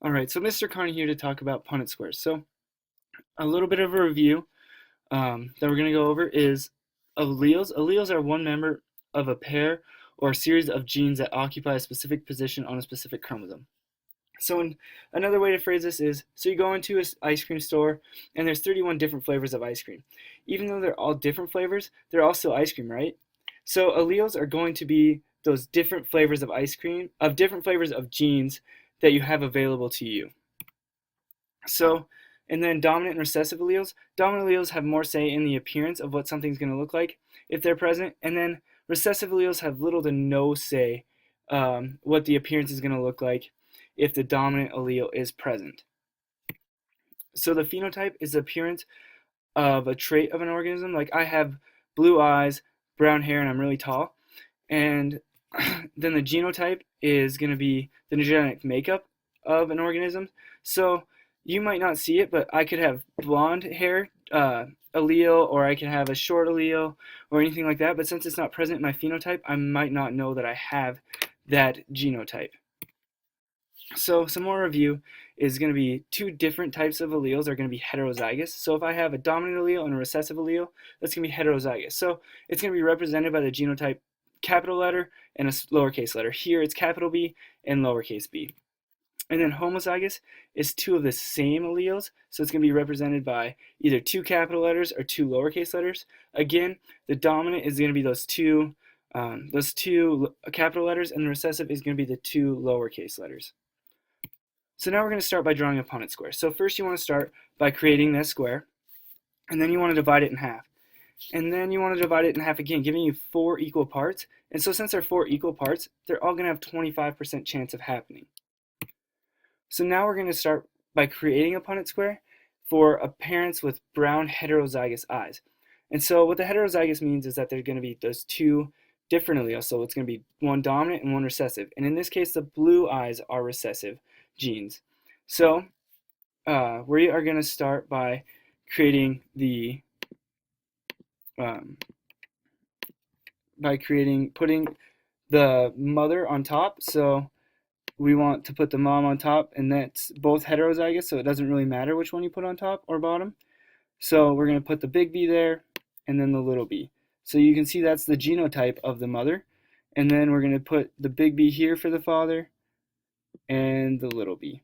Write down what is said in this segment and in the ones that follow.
All right, so Mr. Carney here to talk about Punnett squares. So a little bit of a review that we're going to go over is alleles. Alleles are one member of a pair or a series of genes that occupy a specific position on a specific chromosome. So another way to phrase this is, so you go into an ice cream store and there's 31 different flavors of ice cream. Even though they're all different flavors, they're all still ice cream, right? So alleles are going to be those different flavors of ice cream, of different flavors of genes that you have available to you. So, and then dominant and recessive alleles. Dominant alleles have more say in the appearance of what something's going to look like if they're present, and then recessive alleles have little to no say what the appearance is going to look like if the dominant allele is present. So the phenotype is the appearance of a trait of an organism. Like I have blue eyes, brown hair, and I'm really tall. And then the genotype is going to be the genetic makeup of an organism. So you might not see it, but I could have blonde hair allele, or I could have a short allele, or anything like that. But since it's not present in my phenotype, I might not know that I have that genotype. So some more review is going to be two different types of alleles are going to be heterozygous. So if I have a dominant allele and a recessive allele, that's going to be heterozygous. So it's going to be represented by the genotype capital letter and a lowercase letter. Here it's capital B and lowercase b. And then homozygous is two of the same alleles, so it's going to be represented by either two capital letters or two lowercase letters. Again, the dominant is going to be those two capital letters, and the recessive is going to be the two lowercase letters. So now we're going to start by drawing a Punnett square. So first you want to start by creating this square, and then you want to divide it in half. And then you want to divide it in half again, giving you 4 equal parts. And so since they're 4 equal parts, they're all going to have 25% chance of happening. So now we're going to start by creating a Punnett square for parents with brown heterozygous eyes. And so what the heterozygous means is that they're going to be those two different alleles. So it's going to be one dominant and one recessive. And in this case, the blue eyes are recessive genes. So we are going to start by creating the putting the mother on top. So we want to put the mom on top, and that's both heterozygous, so it doesn't really matter which one you put on top or bottom. So we're going to put the big B there and then the little b. So you can see that's the genotype of the mother. And then we're going to put the big B here for the father and the little b.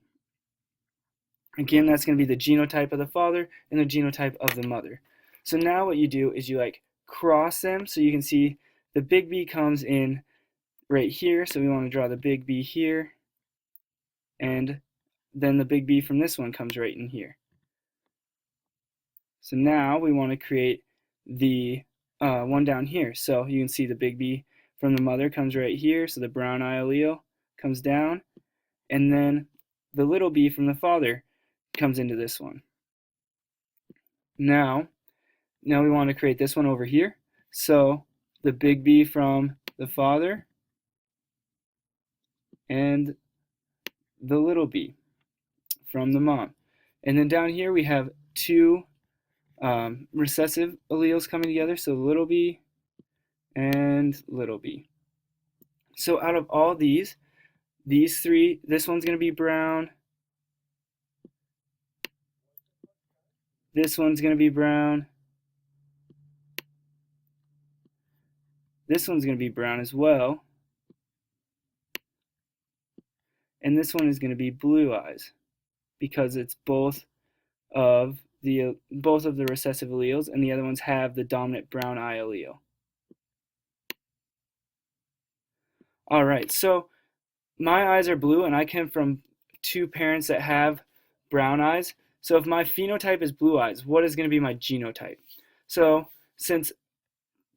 Again, that's going to be the genotype of the father and the genotype of the mother. So now what you do is you cross them, so you can see the big B comes in right here. So we want to draw the big B here, and then the big B from this one comes right in here. So now we want to create the one down here. So you can see the big B from the mother comes right here, so the brown eye allele comes down, and then the little b from the father comes into this one. Now we want to create this one over here. So the big B from the father and the little b from the mom. And then down here we have two recessive alleles coming together, so little b and little b. So out of all these three, this one's going to be brown, this one's going to be brown, this one's going to be brown as well, and this one is going to be blue eyes because it's both of the recessive alleles, and the other ones have the dominant brown eye allele. All right, so my eyes are blue, and I come from two parents that have brown eyes. So if my phenotype is blue eyes, what is going to be my genotype? So since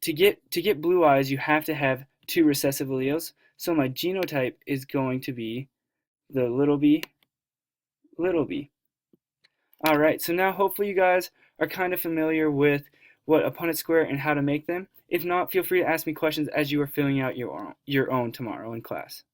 to get blue eyes, you have to have two recessive alleles. So my genotype is going to be the little b, little b. All right, so now hopefully you guys are kind of familiar with what a Punnett square and how to make them. If not, feel free to ask me questions as you are filling out your own tomorrow in class.